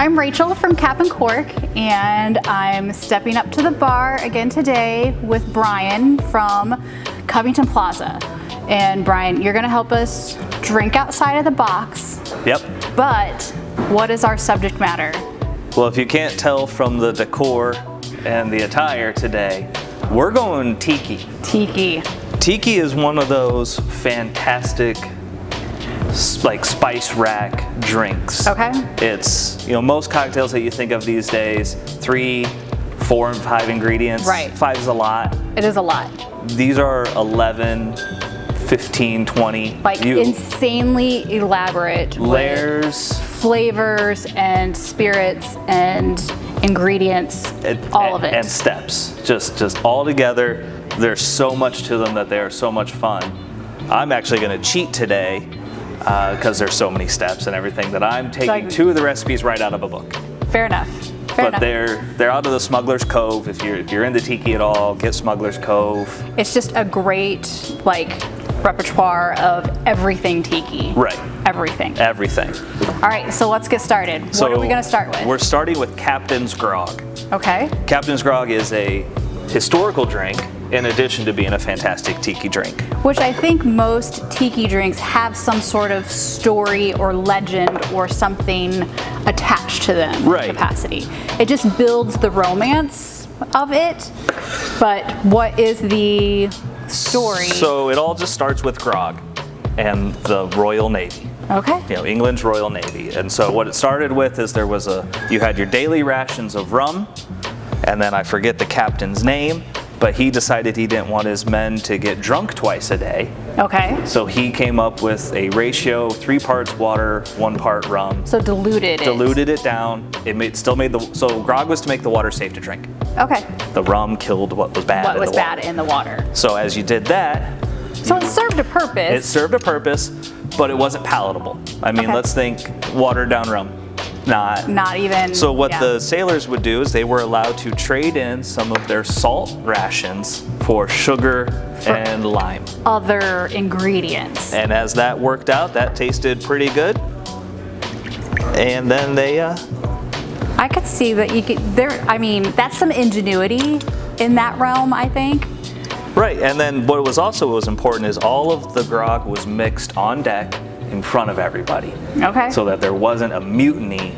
I'm Rachel from Cap and Cork, and I'm stepping up to the bar again today with Brian from Covington Plaza. And Brian, you're gonna help us drink outside of the box. Yep. But what is our subject matter? Well, if you can't tell from the decor and the attire today, we're going tiki. Tiki. Tiki is one of those fantastic like spice rack drinks. Okay. It's, most cocktails that you think of these days, 3, 4, and 5 ingredients. Right. 5 is a lot. It is a lot. These are 11, 15, 20. Like insanely elaborate. Layers. Flavors and spirits and ingredients, all of it. And steps, just all together. There's so much to them that they are so much fun. I'm actually gonna cheat today because there's so many steps and everything that I'm taking 2 of the recipes right out of a book. Fair enough. But they're out of the Smuggler's Cove. If you're into tiki at all, get Smuggler's Cove. It's just a great repertoire of everything tiki. Right. Everything. Everything. All right, so let's get started. What are we gonna start with? We're starting with Captain's Grog. Okay. Captain's Grog is a historical drink in addition to being a fantastic tiki drink. Which I think most tiki drinks have some sort of story or legend or something attached to them. Right. Capacity. It just builds the romance of it, but what is the story? So it all just starts with grog and the Royal Navy. Okay. England's Royal Navy. And so what it started with is you had your daily rations of rum, and then I forget the captain's name, but he decided he didn't want his men to get drunk twice a day. Okay. So he came up with a ratio, 3 parts water, 1 part rum. So diluted it down. So grog was to make the water safe to drink. Okay. The rum killed what was bad in the water. So as you did that, so it served a purpose. It served a purpose, but it wasn't palatable. I mean, let's think watered down rum. Not even. So what the sailors would do is they were allowed to trade in some of their salt rations for sugar and lime. Other ingredients. And as that worked out, that tasted pretty good. And then they I could see that that's some ingenuity in that realm, I think. Right, and then what was important is all of the grog was mixed on deck in front of everybody. Okay. So that there wasn't a mutiny.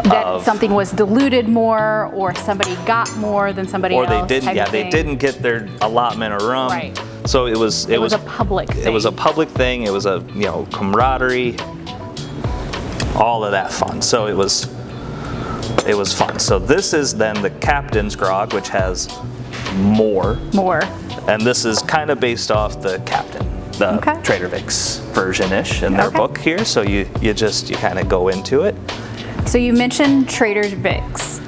That something was diluted more, or somebody got more than somebody else. Or they didn't. Yeah, they didn't get their allotment of rum. Right. So it was a public thing. It was a public thing. It was a camaraderie. All of that fun. So it was fun. So this is then the Captain's Grog, which has more. And this is kind of based off the Captain. The Trader Vic's version-ish in their book here, so you kind of go into it. So you mentioned Trader Vic's.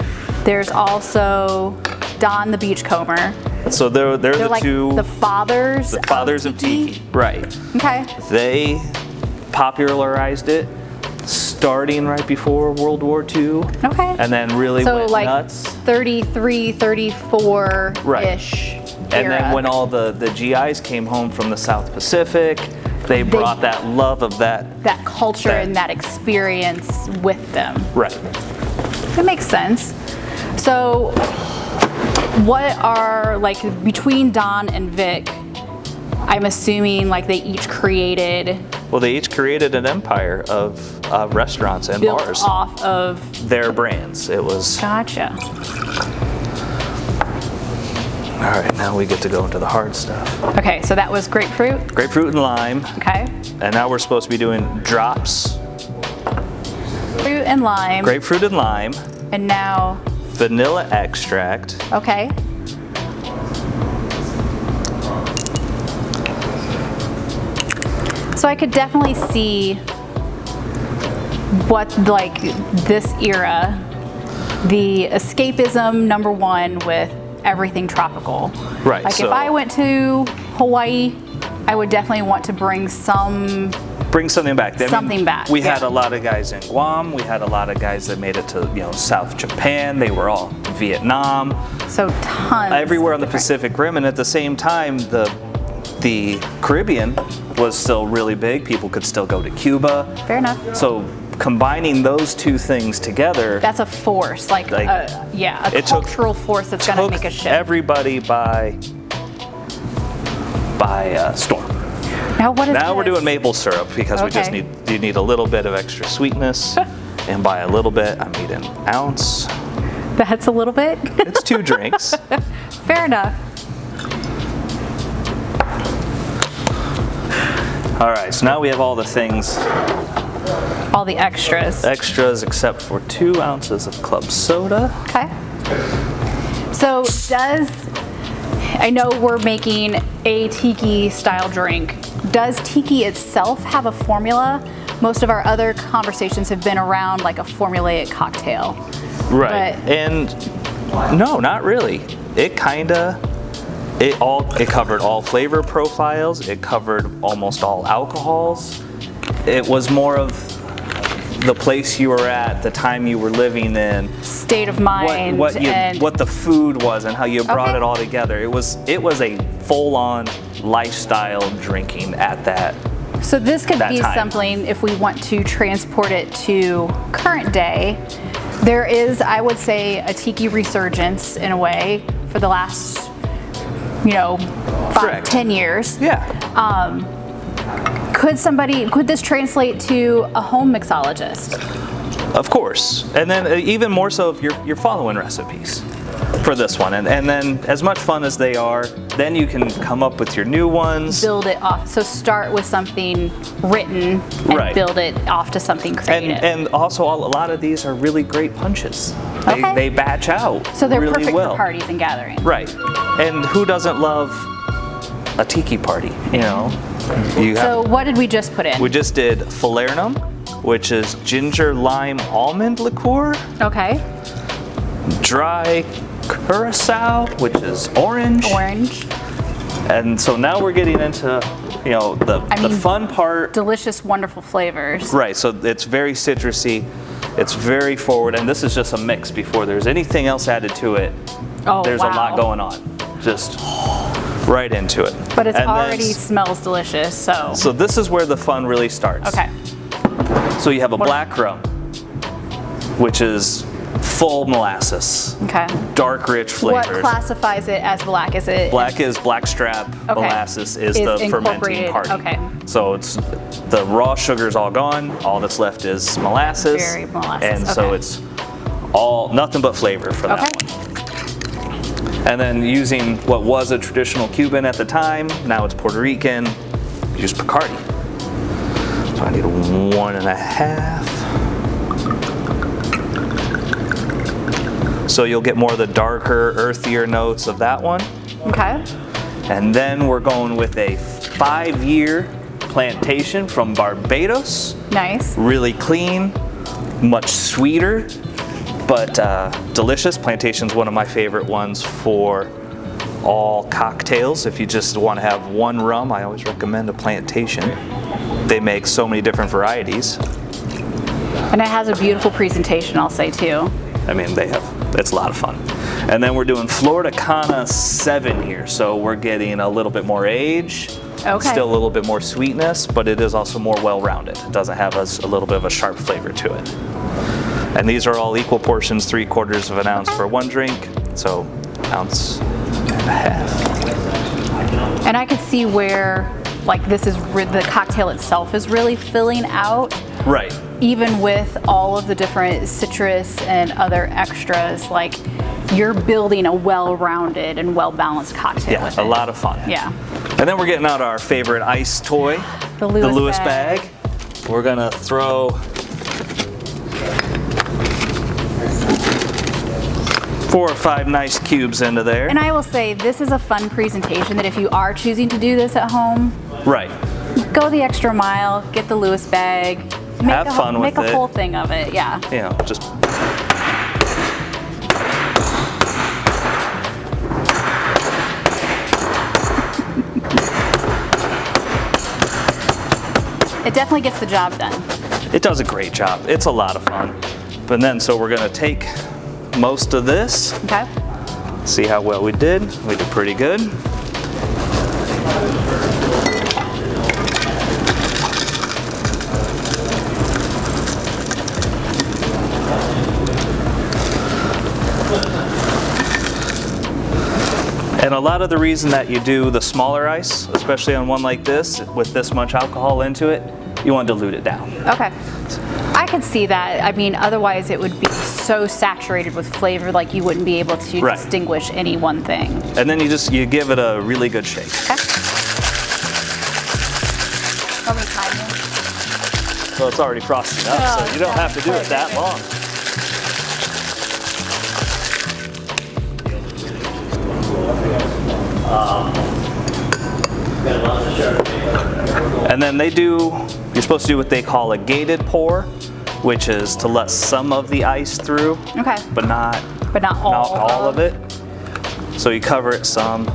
There's also Don the Beachcomber. So they're the like two. The fathers of tiki. Right. Okay. They popularized it starting right before World War II. Okay. And then really went nuts. 33, 34-ish. Right. And then when all the GIs came home from the South Pacific, they brought that love of that culture and that experience with them. Right. That makes sense. So what are, between Don and Vic, I'm assuming they each created... Well, they each created an empire of restaurants and built bars. Off of... their brands. It was... Gotcha. All right, now we get to go into the hard stuff. Okay, so that was grapefruit? Grapefruit and lime. Okay. And now we're supposed to be doing drops. Fruit and lime. Grapefruit and lime. And now? Vanilla extract. Okay. So I could definitely see what, this era, the escapism, number one, with everything tropical. Right. If I went to Hawaii, I would definitely want to bring something back. We had a lot of guys in Guam. We had a lot of guys that made it to South Japan. They were all Vietnam. So tons. Everywhere on the Pacific Rim, and at the same time, the Caribbean was still really big. People could still go to Cuba. Fair enough. So combining those two things together, That's a force, like yeah, a it took- cultural force that's going to took make a shift. everybody by storm. Now what is Now we're this? doing maple syrup because we just Okay. you need a little bit of extra sweetness. And by a little bit, I mean an ounce. That's a little bit. It's 2 drinks. Fair enough. All right, so now we have all the things, All the extras. extras, except for 2 ounces of club soda. Okay. So I know we're making a tiki style drink. Does tiki itself have a formula? Most of our other conversations have been around like a formulaic cocktail. Right. But- And no, not really. It covered all flavor profiles. It covered almost all alcohols. It was more of the place you were at, the time you were living in, State of mind what and the food was, and how you brought Okay. it all together. It was a full-on lifestyle drinking at that. so this could that be time. something if we want to transport it to current day. There is, I would say, a tiki resurgence in a way for the last, 5, Correct. 10 years. Yeah. Could this translate to a home mixologist? Of course, and then even more so if you're following recipes for this one, and then as much fun as they are, then you can come up with your new ones. Build it off. So start with something written and Right. build it off to something creative. And also a lot of these are really great punches. Okay. They batch out so they're really perfect well. for parties and gatherings. Right, and who doesn't love a tiki party? So what did we just put in? We just did falernum, which is ginger lime almond liqueur, Okay. dry curacao, which is orange. Orange. And so now we're getting into, the fun part. Delicious, wonderful flavors. Right, so it's very citrusy, it's very forward, and this is just a mix before there's anything else added to it. Oh, There's wow. a lot going on. Just right into it. But it's And already then- smells delicious, so. So this is where the fun really starts. Okay. So you have a black rum, which is full molasses, Okay. dark, rich flavors. What classifies it as black? Is it Black is blackstrap, Okay. molasses is Is the fermenting incorporated, part. okay. So it's the raw sugar's all gone. All that's left is molasses. Very molasses, And so okay. it's all nothing but flavor for that Okay. one. And then using what was a traditional Cuban at the time, now it's Puerto Rican, use Bacardi. So I need 1.5. So you'll get more of the darker, earthier notes of that one. Okay. And then we're going with a 5-year plantation from Barbados. Nice. Really clean, much sweeter, but delicious. Plantation's one of my favorite ones for all cocktails. If you just want to have one rum, I always recommend a plantation. They make so many different varieties. And it has a beautiful presentation, I'll say too. I mean, it's a lot of fun. And then we're doing Florida Cana 7 years, so we're getting a little bit more age, Okay. still a little bit more sweetness, but it is also more well-rounded. It doesn't have a little bit of a sharp flavor to it. And these are all equal portions, 3/4 of an ounce for one drink, so 1.5 ounces. And I could see where, like, this is the cocktail itself is really filling out, Right. even with all of the different citrus and other extras. Like, you're building a well-rounded and well-balanced cocktail. Yeah, with a it. lot of fun. Yeah. And then we're getting out our favorite ice toy, The Lewis bag. We're gonna throw 4 or 5 nice cubes into there. And I will say, this is a fun presentation that if you are choosing to do this at home, Right. go the extra mile, get the Lewis bag, Have fun with make a it. whole thing of it. Yeah. Just It definitely gets the job done. it does a great job. It's a lot of fun. But then, so we're gonna take most of this, Okay. see how well we did. We did pretty good. And a lot of the reason that you do the smaller ice, especially on one like this, with this much alcohol into it, you want to dilute it down. Okay. I could see that. I mean, otherwise it would be so saturated with flavor, like you wouldn't be able to Right. distinguish any one thing. And then you give it a really good shake. Okay. Want me to time you? So it's already frosted up, Oh, so you don't have to do it that perfect. long. And then you're supposed to do what they call a gated pour, which is to let some of the ice through, Okay. but not all of it. So you cover it some.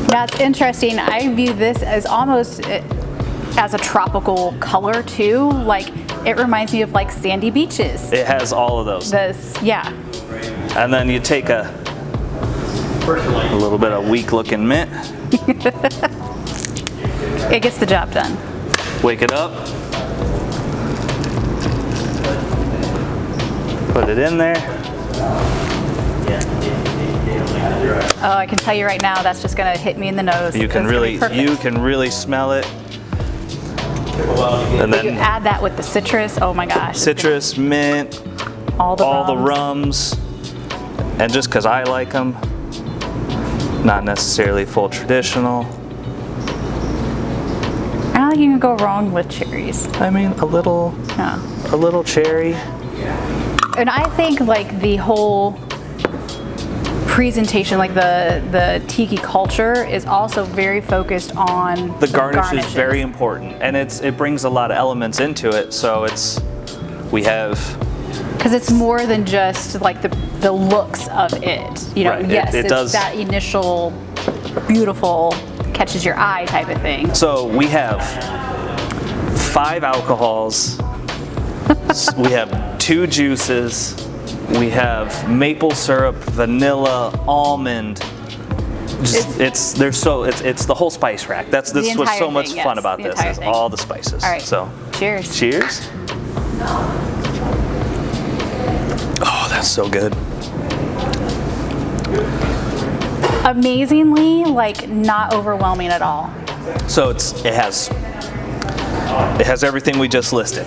That's interesting. I view this as almost as a tropical color too. Like it reminds me of like sandy beaches. It has all of those. Yeah. And then you take a little bit of weak looking mint, It gets the job done. wake it up, put it in there. Oh, I can tell you right now, that's just gonna hit me in the nose. You can That's gonna be really perfect. smell it. And You then add that with the citrus. Oh my gosh. citrus, mint, all the rums, and just because I like them, not necessarily full traditional. I don't think you can go wrong with cherries. I mean, a little cherry. And I think like the whole presentation, like the tiki culture, is also very focused on The garnish is garnishes. very important, and it brings a lot of elements into it. So we have Because it's more than just like the looks of it. You know, Right. yes, It it's does- that initial beautiful, catches your eye type of thing. So we have 5 alcohols. We have 2 juices. We have maple syrup, vanilla, almond. It's the whole spice rack. That's The this what's so entire much thing, fun yes, about the this entire is thing. all the spices. All right. So Cheers. cheers. Oh, that's so good. Amazingly, like not overwhelming at all. So it has everything we just listed.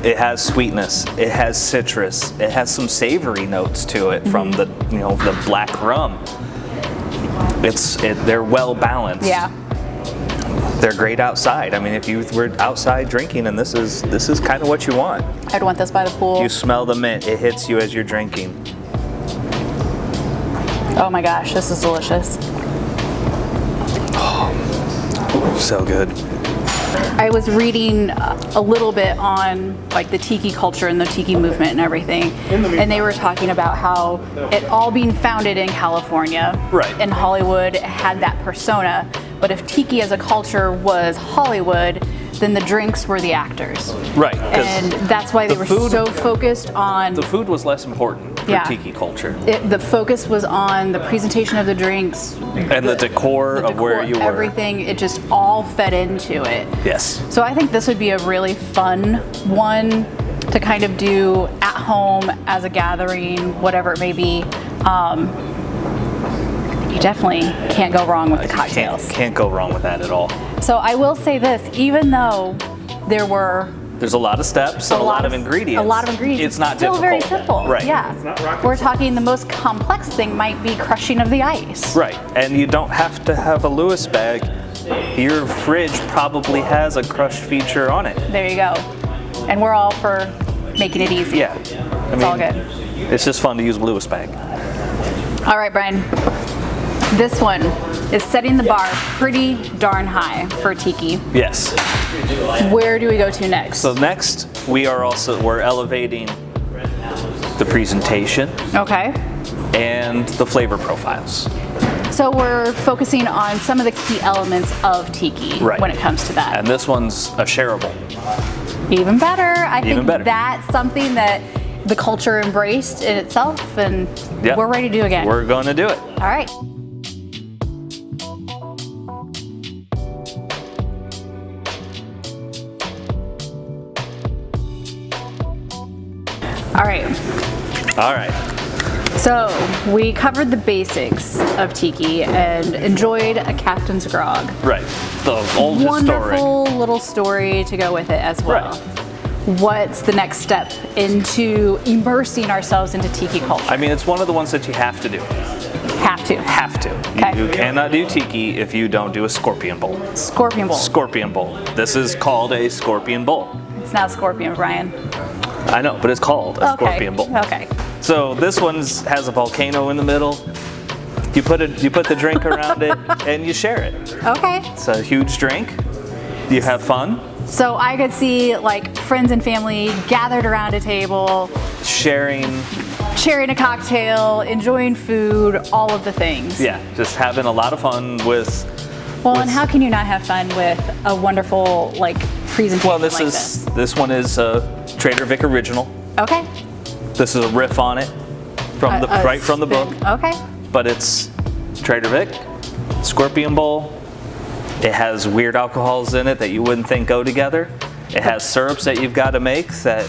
It has sweetness. It has citrus. It has some savory notes to it from the black rum. They're well balanced. Yeah. They're great outside. I mean, if you were outside drinking, and this is kind of what you want. I'd want this by the pool. You smell the mint. It hits you as you're drinking. Oh my gosh, this is delicious. So good. I was reading a little bit on like the tiki culture and the tiki movement and everything, and they were talking about how it all being founded in California, Right. and Hollywood had that persona. But if tiki as a culture was Hollywood, then the drinks were the actors, Right. 'Cause and that's why they the were food- so focused on. the food was less important for Yeah. tiki culture. The focus was on the presentation of the drinks, And the decor the of where decor, you were. everything. It just all fed into it. Yes. So I think this would be a really fun one to kind of do at home as a gathering, whatever it may be. You definitely can't go wrong with the cocktails. Can't go wrong with that at all. So I will say this, even though there were There's a lot of steps and a lot of ingredients. A lot of ingredients. It's not still difficult. very simple. Right. Yeah. We're talking the most complex thing might be crushing of the ice. Right. And you don't have to have a Lewis bag. Your fridge probably has a crush feature on it. There you go. And we're all for making it easy. Yeah. It's all good. It's just fun to use a Lewis bag. All right, Brian. This one is setting the bar pretty darn high for tiki. Yes. Where do we go to next? So next, we're elevating the presentation Okay. and the flavor profiles. So we're focusing on some of the key elements of tiki Right. when it comes to that. And this one's a shareable. Even better. I Even think better. that's something that the culture embraced in itself, and Yeah. we're ready to do it again. We're going to do it. All right. All right. All right. So we covered the basics of tiki and enjoyed a captain's grog. Right. The old historic. Wonderful little story to go with it as well. Right. What's the next step into immersing ourselves into tiki culture? I mean, it's one of the ones that you have to do. Have to. Have to. Okay. You cannot do tiki if you don't do a scorpion bowl. Scorpion bowl. Scorpion bowl. This is called a scorpion bowl. It's not scorpion, Brian. I know, but it's called a scorpion bowl. Okay. So this one has a volcano in the middle. You put the drink around it and you share it. Okay. It's a huge drink. You have fun So I could see like friends and family gathered around a table, sharing. sharing a cocktail, enjoying food, all of the things. Yeah, just having a lot of fun with. Well, and how can you not have fun with a wonderful like presentation Well, like this? this one is a Trader Vic original. Okay. This is a riff on it from the right from the book. Okay. But it's Trader Vic, Scorpion Bowl. It has weird alcohols in it that you wouldn't think go together. It has syrups that you've got to make that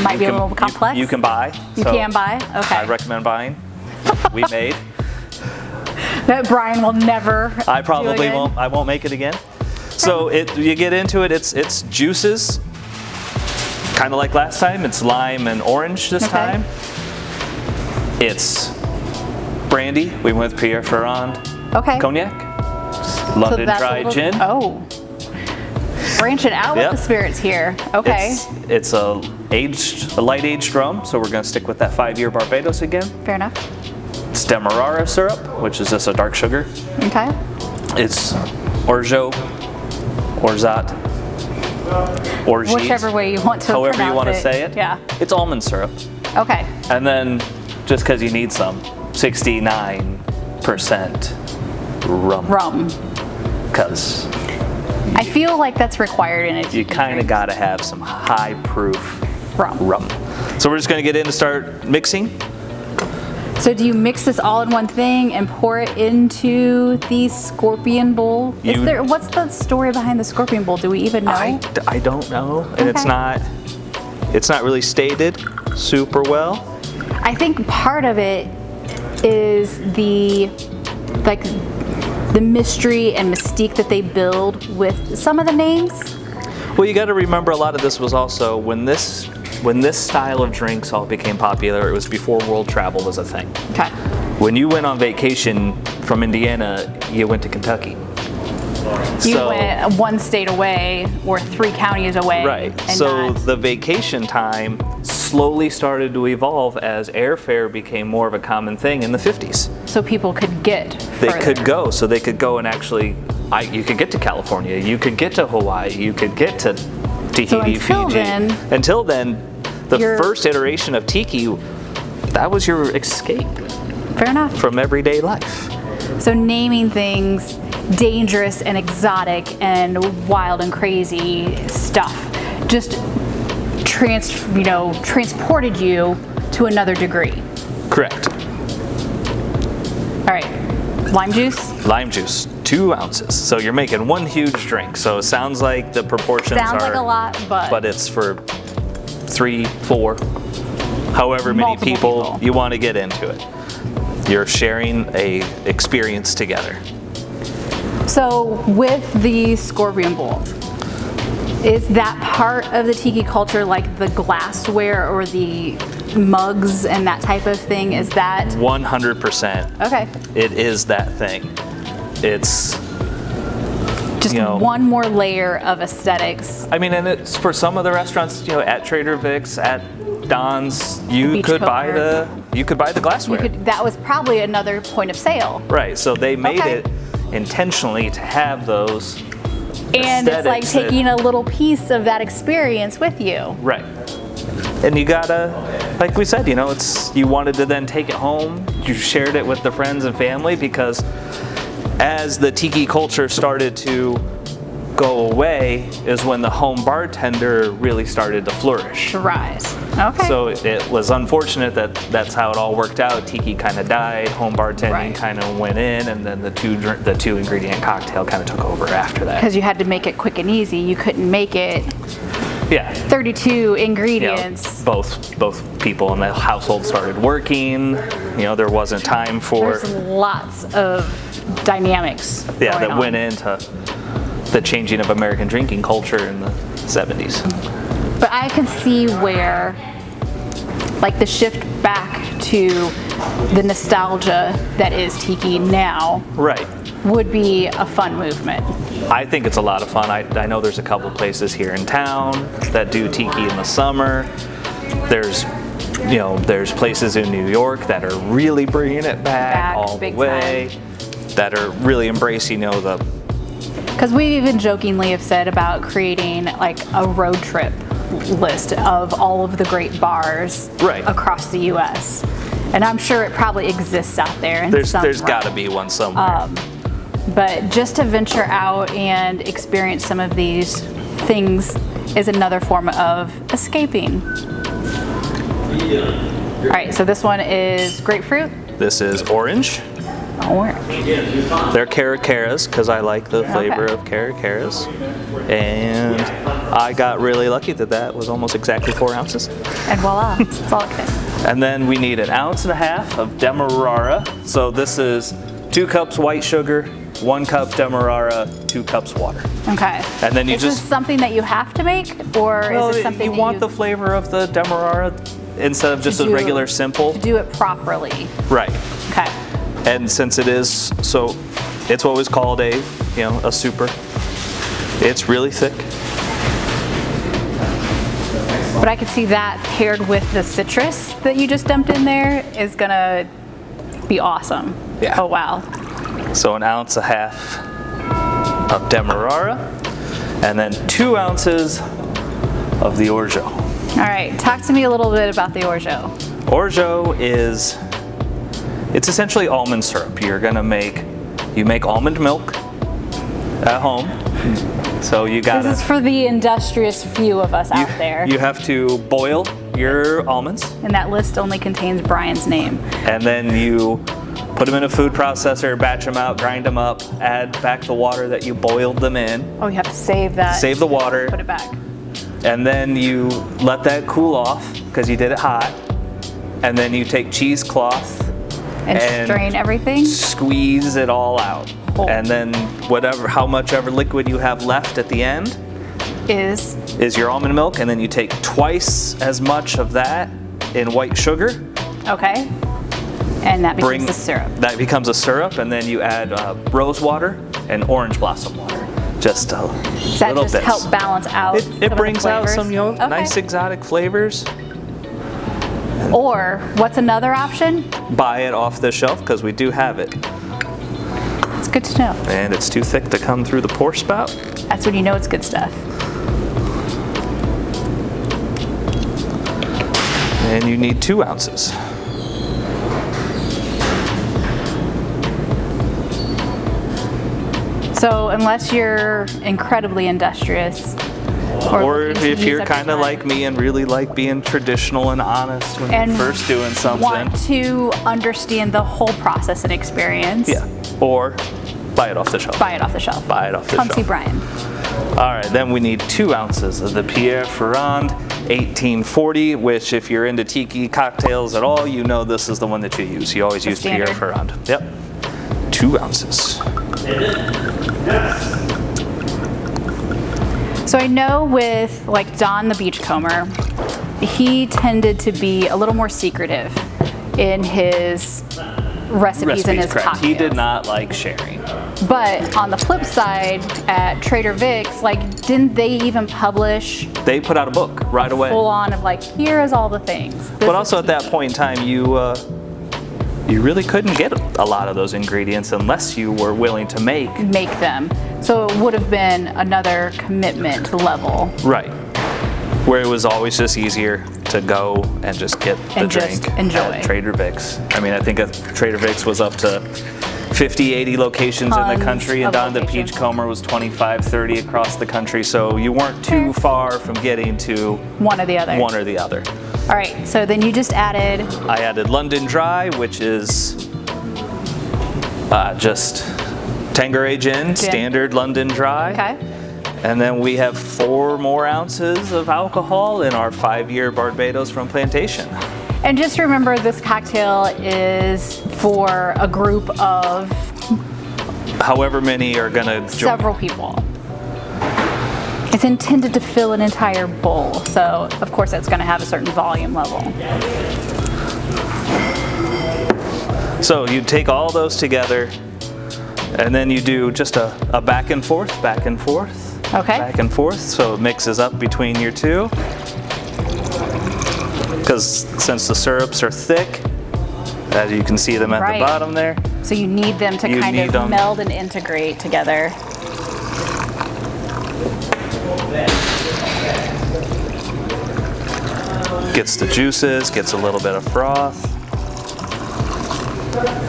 Might be a little complex. you can buy. You So can buy? Okay. I recommend buying. We made. That Brian will never. I do probably again. won't. I won't make it again. So you get into it. It's juices, kind of like last time. It's lime and orange this Okay. time. It's brandy. We went with Pierre Ferrand Okay. cognac, So London that's Dry a little- gin. Oh. Branching out Yep. with the spirits here. Okay. It's a light aged rum. So we're gonna stick with that 5-year Barbados again. Fair enough. It's Demerara syrup, which is just a dark sugar. Okay. It's orgeat, orzat, orgeat. Whichever way you want to However you pronounce want to say it. Yeah. It's almond syrup. Okay. And then, just because you need some, 69% rum. Rum. Because I feel like that's required in a tiki you kind of drink. got to have some high proof rum. So we're just going to get in to start mixing. So do you mix this all in one thing and pour it into the scorpion bowl? What's the story behind the scorpion bowl? Do we even know? I don't know. And it's Okay. not really stated super well. I think part of it is the mystery and mystique that they build with some of the names. Well, you got to remember a lot of this was also when this style of drinks all became popular, it was before world travel was a thing. Okay. When you went on vacation from Indiana, you went to Kentucky. You went one state away or 3 counties away. Right. And So not- the vacation time slowly started to evolve as airfare became more of a common thing in the 50s. so people could get They further. could go, so they could go and actually, you could get to California, you could get to Hawaii, you could get to Tahiti, until Fiji. then- Until then, the You're- first iteration of tiki, that was your escape Fair enough. from everyday life. So naming things dangerous and exotic and wild and crazy stuff just transported you to another degree. Correct. All right. Lime juice? Lime juice, 2 ounces. So you're making one huge drink. So it sounds like the proportions Sounds are, like a lot, but it's for 3, 4, however many Multiple people. you want to get into it. You're sharing a experience together. So with the scorpion bowl, is that part of the tiki culture, like the glassware or the mugs and that type of thing? Is that 100%. okay? It is that thing. It's, Just you know- one more layer of aesthetics. I mean, and it's for some of the restaurants, at Trader Vic's, at Don's, you could buy Beachcomber. the glassware. That was probably another point of sale. Right. So they made Okay. it intentionally to have those. And it's like aesthetics that- taking a little piece of that experience with you. Right. And you gotta, like we said, you wanted to then take it home. You shared it with the friends and family because as the tiki culture started to go away is when the home bartender really started to flourish. To rise. Okay. So it was unfortunate that that's how it all worked out. Tiki kind of died, home bartending Right. kind of went in, and then the two ingredient cocktail kind of took over after that. Because you had to make it quick and easy. You couldn't make it Yeah. 32 You know, ingredients. both people in the household started working. You know, there wasn't time for There's lots of dynamics. that going on. went into the changing of American drinking culture in the 70s. But I could see where, like, the shift back to the nostalgia that is Tiki now Right. would be a fun movement. I think it's a lot of fun. I know there's a couple places here in town that do Tiki in the summer. There's places in New York that are really bringing it back all the big way, that are really embracing, the Because we even jokingly have said about creating like a road trip list of all of the great bars Right. across the U.S. And I'm sure it probably exists out there in some there's got to realm. be one somewhere. But just to venture out and experience some of these things is another form of escaping. All right, so this one is grapefruit, This is orange. orange. They're caracaras because I like the flavor Okay. of caracaras. And I got really lucky that was almost exactly 4 ounces. And voila, that's all it takes. And then we need 1.5 ounces of Demerara. So this is 2 cups white sugar, 1 cup Demerara, 2 cups water. Okay. And then you is this just- something that you have to make, or is this something you that want you the flavor of the Demerara instead of just a do- regular simple. to do it properly? Right. Okay. And since it is, so it's what was called a super. It's really thick. But I could see that paired with the citrus that you just dumped in there is gonna be awesome. Yeah. Oh wow. So 1.5 ounces of Demerara, and then 2 ounces of the Orgeat. All right, talk to me a little bit about the orgeat. Orgeat it's essentially almond syrup. You make almond milk at home. So you gotta. This is for the industrious few of us out there. You have to boil your almonds, And that list only contains Brian's name. and then you put them in a food processor, batch them out, grind them up, add back the water that you boiled them in, Oh, you have to save that. save the water, Put it back. and then you let that cool off because you did it hot, and then you take cheesecloth, And, And- strain everything. squeeze it all out, Oh. and then how much ever liquid you have left at the end Is is your almond milk, and then you take twice as much of that in white sugar. okay. And that becomes the syrup. That becomes a syrup, and then you add rose water and orange blossom water. Just a Does that little just bits. help balance out? some of It the brings out flavors? some Okay. nice exotic flavors. Or what's another option? Buy it off the shelf because we do have it, It's good to know. and it's too thick to come through the pour spout. That's when you know it's good stuff. And you need 2 ounces. So unless you're incredibly industrious, Or looking to if use you're up your kind of time like me and really like being traditional and honest when and you're first doing something. want to understand the whole process and experience, Yeah. Or buy it off the shelf. buy it off the shelf. Buy it off the Come shelf. see Brian. All right, then we need 2 ounces of the Pierre Ferrand 1840, which if you're into tiki cocktails at all, you know this is the one that you use. You always The use Pierre standard. Ferrand. Yep. 2 ounces. So I know with like Don the Beachcomber, he tended to be a little more secretive in his recipes and his correct. cocktails. He did not like sharing. But on the flip side, at Trader Vic's, like, didn't they even publish They put out a book right away. full on of like, here is all the things. This But is also at that point in time, you really couldn't get a lot of those ingredients unless you were willing to make. make them. So it would have been another commitment level. Right. Where it was always just easier to go and just get the And just drink enjoy. at Trader Vic's. I mean, I think Trader Vic's was up to 50, 80 locations in Tons the country, and of Don the locations. Beachcomber was 25, 30 across the country, so you weren't too Fair. far from getting to One or the other. one or the other. All right, so then you just added, I added London Dry, which is just Tanqueray gin, standard London Dry. okay. And then we have 4 more ounces of alcohol in our 5-year Barbados from Plantation. And just remember, this cocktail is for a group of However many are gonna join. several people. It's intended to fill an entire bowl, so of course that's gonna have a certain volume level. So you take all those together, and then you do just a back and forth, back and forth, Okay. back and forth, so it mixes up between your two. Because since the syrups are thick, as you can see them at Right. the bottom there, So you need them to You kind need of them. meld and integrate together. gets the juices, gets a little bit of froth.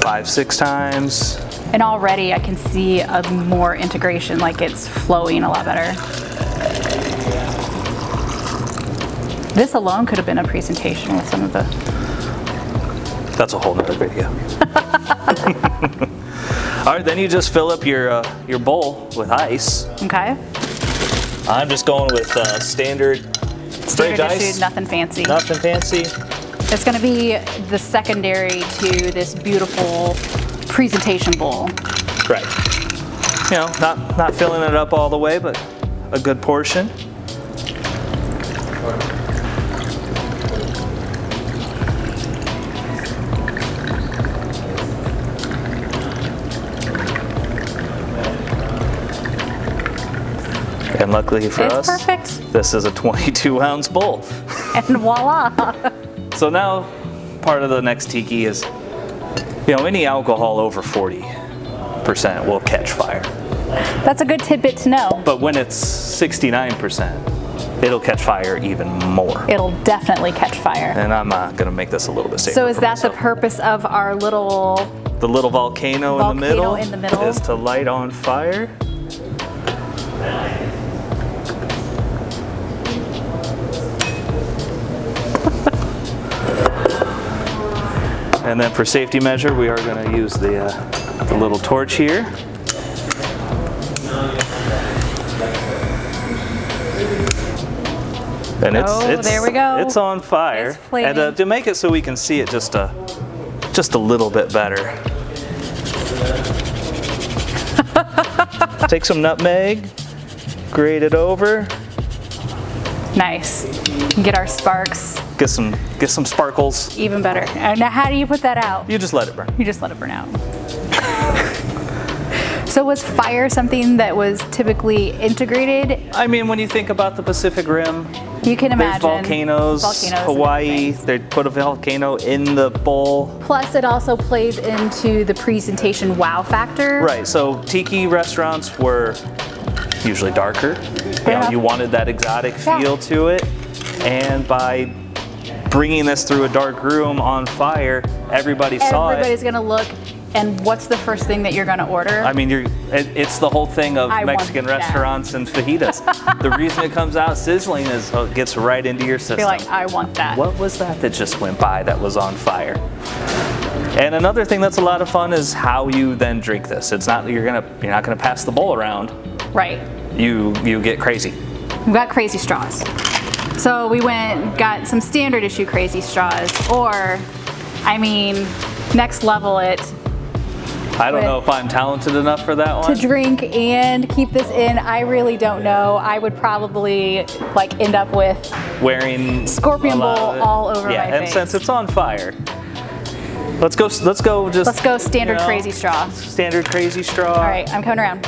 5-6 times. And already I can see a more integration, like it's flowing a lot better. This alone could have been a presentation with some of the... That's a whole nother video. All right, then you just fill up your bowl with ice. Okay. I'm just going with standard Standard ice. issued, nothing fancy. Nothing fancy. It's going to be the secondary to this beautiful presentation bowl. Right. You know, not filling it up all the way, but a good portion. And luckily for It's us, perfect. this is a 22-ounce bowl. And voila. So now, part of the next tiki is, you know, any alcohol over 40% will catch fire. That's a good tidbit to know. But when it's 69%, it'll catch fire even more. It'll definitely catch fire. And I'm gonna make this a little bit safer. So is for that the myself. purpose of our little... The little volcano, Volcano in the middle? is to light on fire. And then for safety measure, we are going to use the little torch here. And it's there we go. It's on fire. It's flaming. And to make it so we can see it just a little bit better. Take some nutmeg, grate it over, Nice. Get our sparks get some sparkles. even better. Now how do you put that out? You just let it burn. You just let it burn out. So was fire something that was typically integrated? I mean, when you think about the Pacific Rim, You can there's imagine. volcanoes, and Hawaii, different things. they put a volcano in the bowl. Plus it also plays into the presentation wow factor. Right, so tiki restaurants were usually darker. enough. You wanted that exotic feel to it. And by bringing this through a dark room on fire, everybody saw it. Everybody's gonna look, and what's the first thing that you're gonna order? I mean, it's the whole thing of I want Mexican that. restaurants and fajitas. The reason it comes out sizzling is it gets right into your system. Be like, I want that. What was that just went by that was on fire? And another thing that's a lot of fun is how you then drink this. It's not you're not gonna pass the bowl around. Right. You get crazy. We got crazy straws. So we got some standard issue crazy straws, or, I mean, next level it I don't know if I'm talented enough for that to one. drink and keep this in. I really don't know. I would probably like end up with Wearing Scorpion a lot bowl of it. all over yeah, my and face. since it's on fire, let's go standard crazy straw. Standard crazy straw. All right, I'm coming around.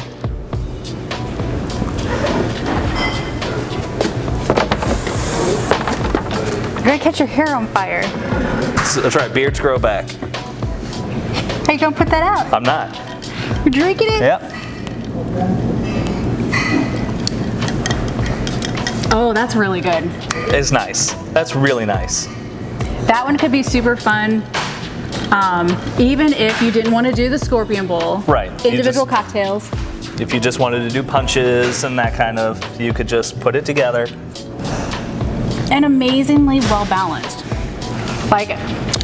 You're gonna catch your hair on fire. That's right, beards grow back. Hey, don't put that out. I'm not. You're drinking it? Yep. Oh, that's really good. It's nice. That's really nice. That one could be super fun. Even if you didn't want to do the Scorpion Bowl. Right. You Individual just- cocktails. If you just wanted to do punches and that kind of, you could just put it together. And amazingly well balanced. Like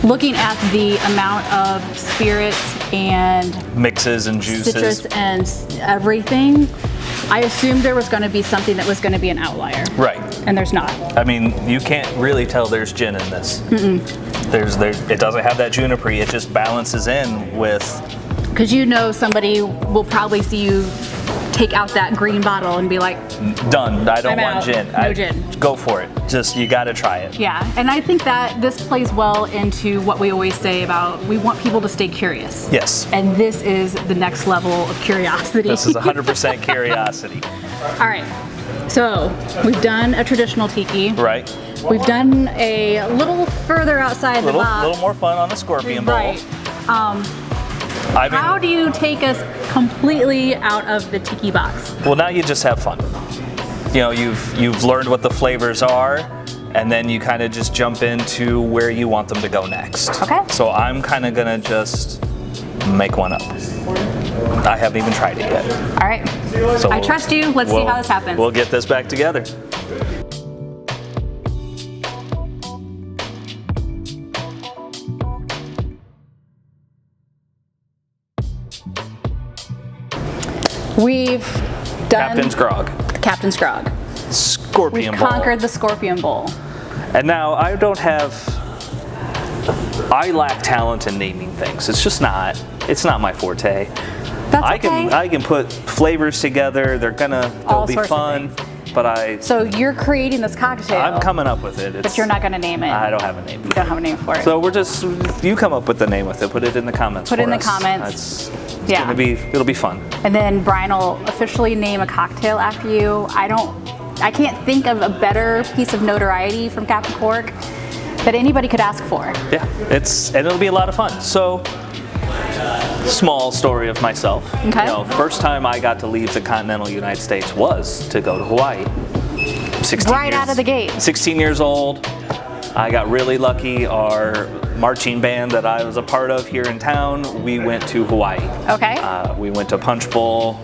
looking at the amount of spirits and Mixes and juices. citrus and everything, I assumed there was going to be something that was going to be an outlier. Right. And there's not. I mean, you can't really tell there's gin in this. It doesn't have that juniper. It just balances in with. Because somebody will probably see you take out that green bottle and be like, Done. I don't I'm want out. gin. No gin. Go for it. Just, you got to try it. yeah. And I think that this plays well into what we always say about we want people to stay curious. Yes. And this is the next level of curiosity. This is 100% curiosity. All right. So we've done a traditional tiki. Right. We've done a little further outside the box. Little more fun on the scorpion bowl. Right. I mean, How do you take us completely out of the tiki box? well, now you just have fun. You've learned what the flavors are, and then you kind of just jump into where you want them to go next. Okay. So I'm kind of gonna just make one up. I haven't even tried it yet. All right. So I trust you. Let's see we'll- how this happens. We'll get this back together. We've done Captain's Grog. Captain's Grog. Scorpion We've Bowl. conquered the Scorpion Bowl. And now I lack talent in naming things. It's not my forte. That's I okay. can put flavors together. They'll All be sorts of fun, but So you're creating this cocktail, I'm coming up with it. but you're not going to name it. I don't have a name. You don't have a name for it. So you come up with the name with it. Put it in the comments. Put it for in the us. comments. It's Yeah. it'll be fun. And then Brian will officially name a cocktail after you. I can't think of a better piece of notoriety from Captain Cork that anybody could ask for. Yeah, and it'll be a lot of fun. So, small story of myself. Okay. First time I got to leave the continental United States was to go to Hawaii. 16 Right out of the gate. 16 years old. I got really lucky. Our marching band that I was a part of here in town, we went to Hawaii. Okay. We went to Punch Bowl,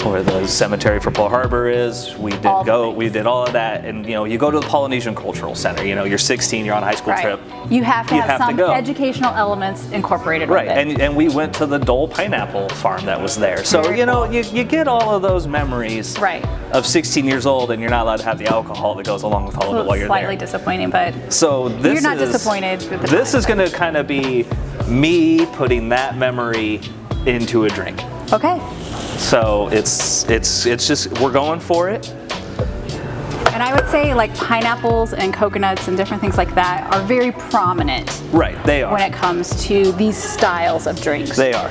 where the cemetery for Pearl Harbor is. We did all of that, and you go to the Polynesian Cultural Center. You're 16, you're on a high school Right. trip. You have to have some go. educational elements incorporated Right, with it. and we went to the Dole pineapple farm that was there. So Very cool. you get all of those memories Right. of 16 years old, and you're not allowed to have the alcohol that goes along with all of it while you're Slightly there. disappointing, but So this you're not is, disappointed with the This time, is going to kind of be me putting that memory into a drink. okay. So it's just, we're going for it. And I would say like pineapples and coconuts and different things like that are very prominent Right, they are. when it comes to these styles of drinks. They are.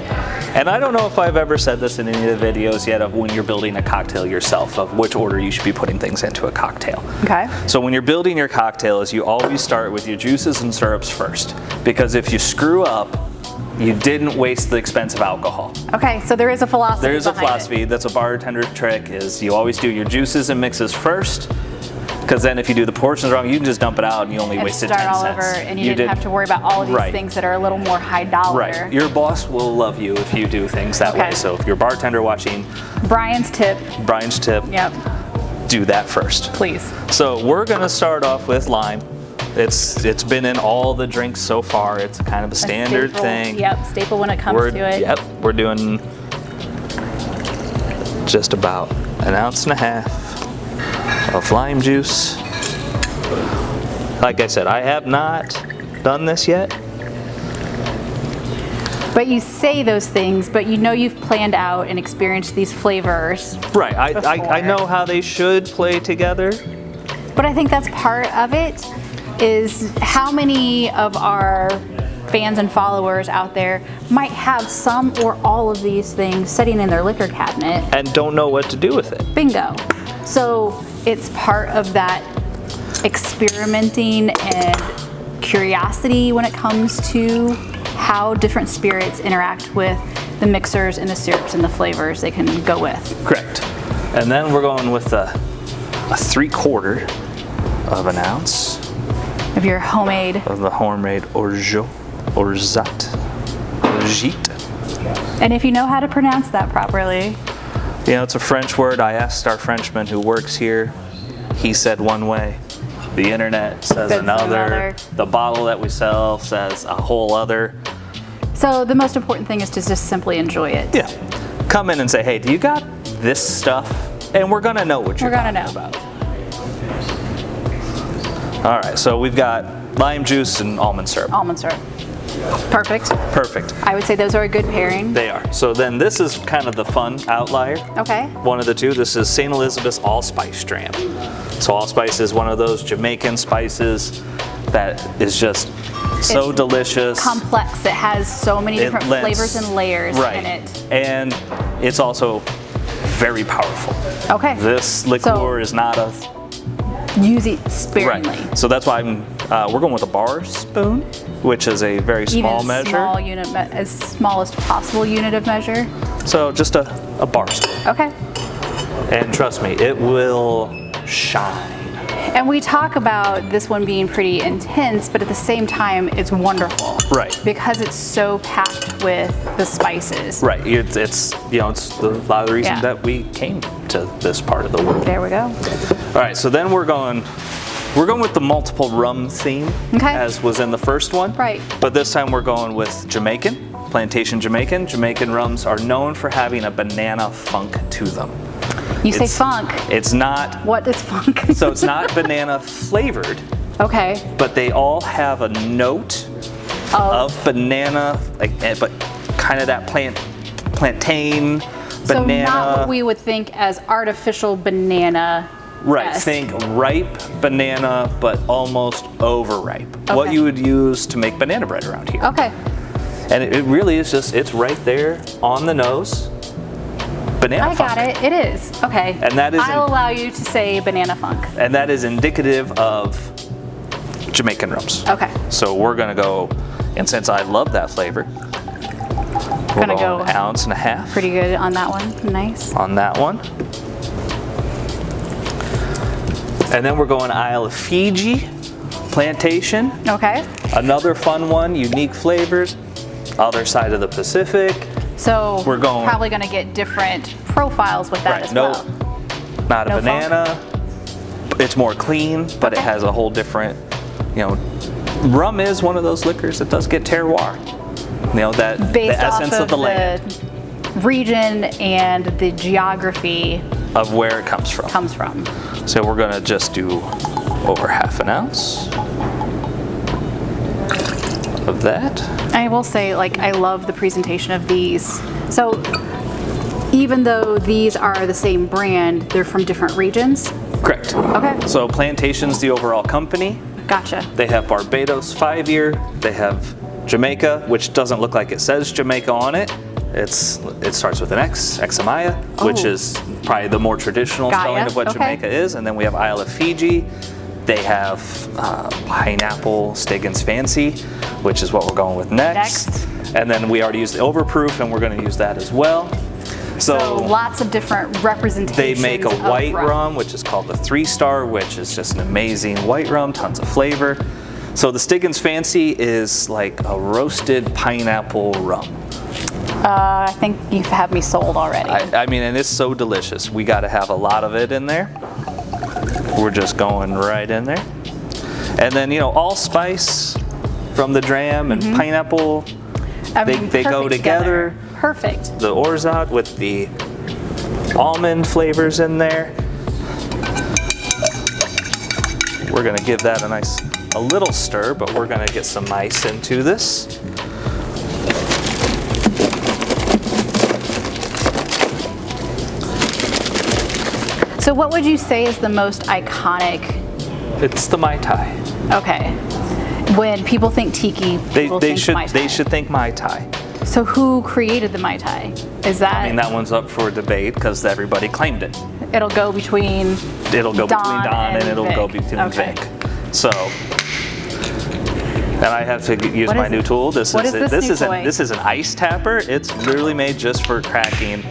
And I don't know if I've ever said this in any of the videos yet of when you're building a cocktail yourself, of which order you should be putting things into a cocktail. Okay. So when you're building your cocktails, you always start with your juices and syrups first. Because if you screw up, you didn't waste the expensive alcohol. Okay, so there is a philosophy. There is a behind it. philosophy that's a bartender trick, is you always do your juices and mixes first, because then if you do the portions wrong, you can just dump it out and you only And wasted start 10 all cents. over, and you didn't have to worry about all of these Right. things that are a little more high dollar. Right. Your boss will love you if you do things that Okay. way. So if you're a bartender watching, Brian's tip. Brian's tip, Yep, do that first. please. So we're gonna start off with lime. It's been in all the drinks so far. It's kind of a standard Staple. thing. Yep, staple when it comes We're, to it. Yep, we're doing just about 1.5 ounces of lime juice. Like I said, I have not done this yet. But you say those things, but you've planned out and experienced these flavors. Right, I Before. know how they should play together. But I think that's part of it, is how many of our fans and followers out there might have some or all of these things sitting in their liquor cabinet. And don't know what to do with it. Bingo. So it's part of that experimenting and curiosity when it comes to how different spirits interact with the mixers and the syrups and the flavors they can go with. Correct. And then we're going with a 3/4 of an ounce Of your homemade, of the homemade orgeat. and if you know how to pronounce that properly, It's a French word. I asked our Frenchman who works here. He said one way. The internet says Says another. another. The bottle that we sell says a whole other. So the most important thing is to just simply enjoy it. Yeah. Come in and say, hey, do you got this stuff? And we're gonna know what you're We're gonna talking know. about. All right, so we've got lime juice and almond syrup. Almond syrup. Perfect. Perfect. I would say those are a good pairing. They are. So then this is kind of the fun outlier. Okay. One of the two. This is St. Elizabeth's Allspice Dram. So allspice is one of those Jamaican spices that is just so It's delicious. Complex. It has so many different lends- flavors and layers right. in it. And it's also very powerful. Okay. This liqueur is not a Use it sparingly. right. So that's why we're going with a bar spoon, which is a very small Even measure. small unit, as small as possible unit of measure. So just a bar spoon. Okay. And trust me, it will shine. And we talk about this one being pretty intense, but at the same time, it's wonderful. Right. Because it's so packed with the spices. Right. It's it's a lot of the reason Yeah. that we came to this part of the world. There we go. All right. So then we're going with the multiple rum theme, Okay. as was in the first one. Right. But this time we're going with Jamaican, Plantation Jamaican. Jamaican rums are known for having a banana funk to them. You say It's- funk. It's not. What is funk? So it's not banana flavored, Okay. but they all have a note of banana, but kind of that plantain, So banana. not what we would think as artificial banana. Right, think ripe banana, but almost overripe. What Okay. you would use to make banana bread around here. Okay. And it really is just, it's right there on the nose. Banana I funk. got it. It is. Okay. And that is I'll allow you to say banana funk. And that is indicative of Jamaican rums. Okay. So we're gonna go, and since I love that flavor, we're Gonna going go an ounce and a half Pretty good on that one. Nice. on that one. And then we're going Isle of Fiji, Plantation. Okay. Another fun one, unique flavors. Other side of the Pacific. So We're going- probably going to get different profiles with that as no, well. not a No banana. It's more clean, but it Okay. has a whole different, rum is one of those liquors that does get terroir. That Based the essence off of the land, region and the geography of where it comes from. comes from. So we're gonna just do over half an ounce of that. I will say, I love the presentation of these. So even though these are the same brand, they're from different regions. Correct. Okay. So Plantation's the overall company. Gotcha. They have Barbados 5-year. They have Jamaica, which doesn't look like it says Jamaica on it. It starts with an X, Xamaya, which Oh. is probably the more traditional Got spelling ya. of what Okay. Jamaica is. And then we have Isle of Fiji. They have pineapple Stegan's Fancy, which is what we're going with next. And then we already used the Overproof, and we're going to use that as well. So lots of different They representations. make a of white rum, which is called the 3-Star, which is just an amazing white rum, tons of flavor. So the Stegan's Fancy is like a roasted pineapple rum. I think you've had me sold already. I mean, and it's so delicious. We got to have a lot of it in there. We're just going right in there. And then, allspice from the dram and pineapple, I mean, they go perfect together. Perfect. The orgeat with the almond flavors in there. We're gonna give that a little stir, but we're gonna get some ice into this. So what would you say is the most iconic? It's the Mai Tai. Okay. When people think tiki, people They think Mai Tai. should think Mai Tai. So who created the Mai Tai? Is that, I mean, that one's up for debate because everybody claimed it. it'll go between It'll go between Don Don and and it'll go Vic. between Okay. Vic. So, and I have to use What my is new it? tool. This What is is this new toy? this is an ice tapper. It's literally made just for cracking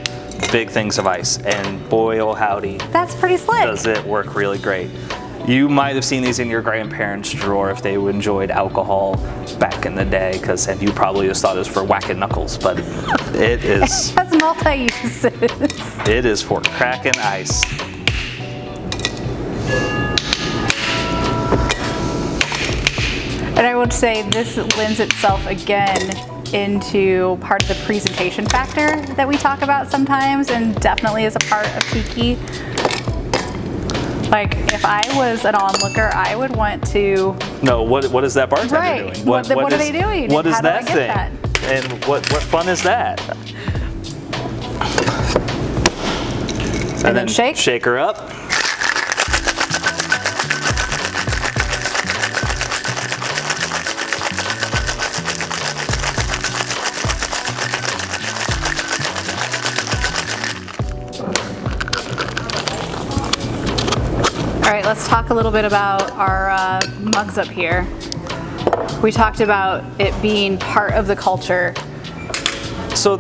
big things of ice. And boy, oh howdy, That's pretty slick. does it work really great. You might have seen these in your grandparents' drawer if they enjoyed alcohol back in the day, and you probably just thought it was for whacking knuckles, but it is. That's multi-uses. It is for cracking ice. And I would say this lends itself again into part of the presentation factor that we talk about sometimes, and definitely is a part of tiki. Like, if I was an onlooker, I would want to. No, what is that bartender Right. doing? What are they doing? What is How do I that get thing? that? And what fun is that? And then shake. Shake her up. All right, let's talk a little bit about our mugs up here. We talked about it being part of the culture. So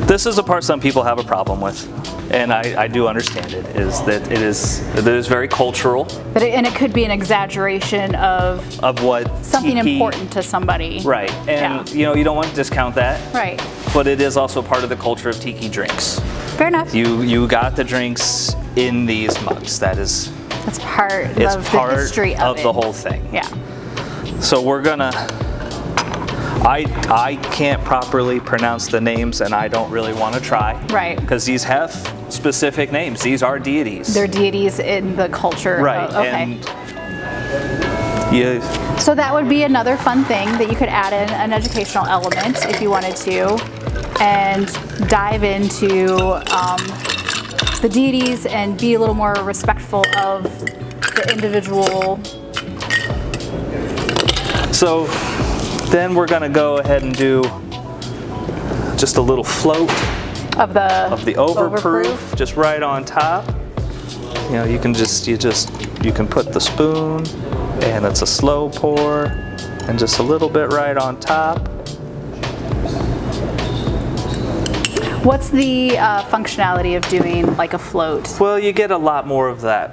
this is a part some people have a problem with, and I do understand it. Is that it is very cultural But and it could be an exaggeration of what something tiki- important to somebody. right? And Yeah. you don't want to discount that, Right. but it is also part of the culture of tiki drinks. Fair enough. You got the drinks in these mugs. That is, That's part it's of part the history of it. the whole thing. Yeah. So we're gonna. I can't properly pronounce the names, and I don't really want to try. Right. Because these have specific names. These are deities. They're deities in the culture. right. Okay. And you, So that would be another fun thing that you could add in an educational element if you wanted to, and dive into the deities and be a little more respectful of the individual. so then we're gonna go ahead and do just a little float Of the overproof, just right on top. You know, you can put the spoon, and it's a slow pour, and just a little bit right on top. What's the functionality of doing like a float? Well, you get a lot more of that.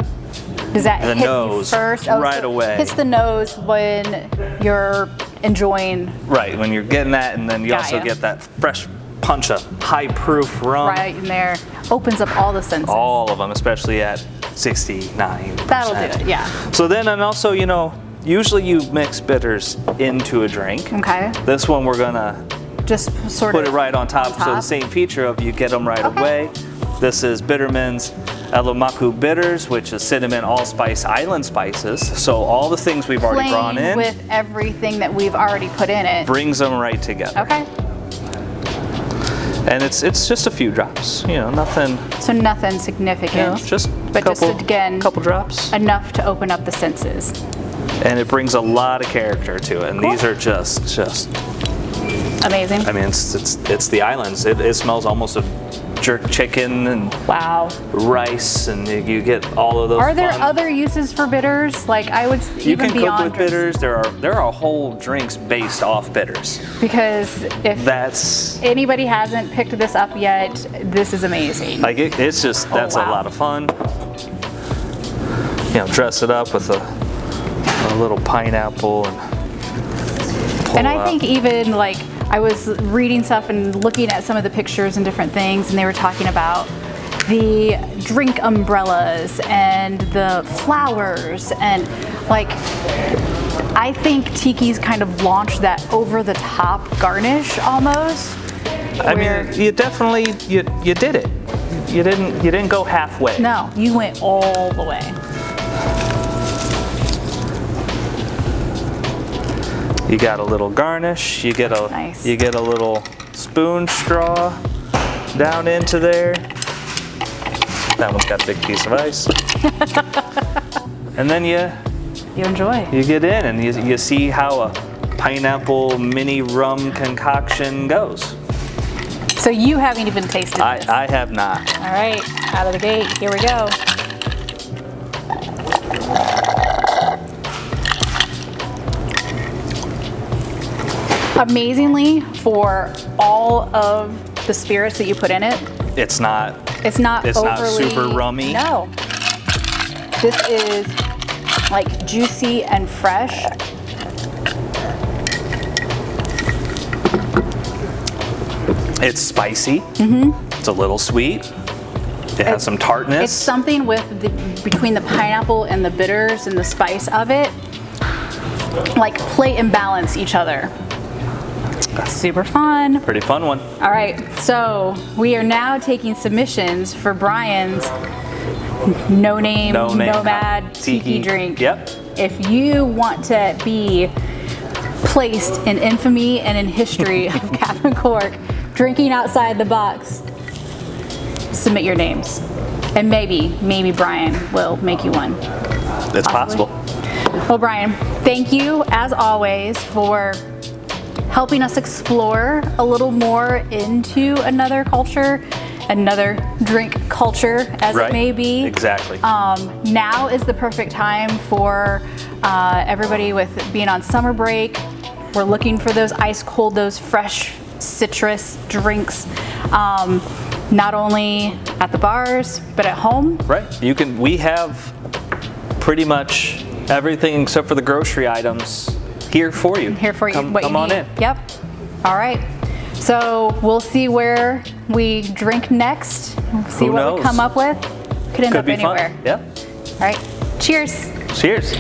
Does that The hit nose, you first? right so away. Hits the nose when you're enjoying Right, when you're getting that, and then you Got also ya. get that fresh punch of high proof rum. right in there. Opens up all the senses. All of them, especially at 69%. That'll do it, yeah. So then, and also, usually you mix bitters into a drink. Okay. This one we're gonna Just sort put of it right on top. So the same feature of you get them right Okay. away. This is Bitterman's Elomaku Bitters, which is cinnamon, allspice, island spices. So all the things we've already brought playing in with everything that we've already put in it. brings them right together. Okay. And it's just a few drops. Nothing. So nothing significant. Just but couple, just again couple drops. enough to open up the senses. And it brings a lot of character to it. And Cool. these are just. Amazing. I mean, it's the islands. It smells almost of jerk chicken and Wow. rice, and you get all of those. Are there fun- other uses for bitters? Like I would You even can cook beyond with drinks. bitters. There are whole drinks based off bitters. Because if That's anybody hasn't picked this up yet, this is amazing. like it's just that's wow. a lot of fun. Dress it up with a little pineapple and pull And I out. think even like I was reading stuff and looking at some of the pictures and different things, and they were talking about the drink umbrellas and the flowers, and like I think Tiki's kind of launched that over the top garnish almost. I where- mean, you definitely you did it. You didn't go halfway. No, you went all the way. You got a little garnish. You get a Nice. little spoon straw down into there. That one's got a big piece of ice. And then you enjoy. get in and you see how a pineapple mini rum concoction goes. So you haven't even tasted this. I have not. All right, out of the gate, here we go. Amazingly, for all of the spirits that you put in it, It's not. it's not It's not overly super rummy? No, this is like juicy and fresh. It's spicy. Mm-hmm. It's a little sweet. It has some tartness. It's something with between the pineapple and the bitters and the spice of it. like plate and balance each other. Super fun. Pretty fun one. All right, so we are now taking submissions for Brian's no name nomad tiki drink. Yep. If you want to be placed in infamy and in history of Captain Cork drinking outside the box, submit your names. And maybe Brian will make you one. It's possible. Well, Brian, thank you as always for helping us explore a little more into another culture, another drink culture, as it may be. Exactly. Now is the perfect time for everybody with being on summer break. We're looking for those ice cold, those fresh citrus drinks, not only at the bars, but at home. Right. We have pretty much everything except for the grocery items here for you. Here for you. Come on in. Yep. All right. So we'll see where we drink next. See Who what knows? we come up with. Could end Could up be anywhere. fun. Yeah. All right. Cheers. Cheers.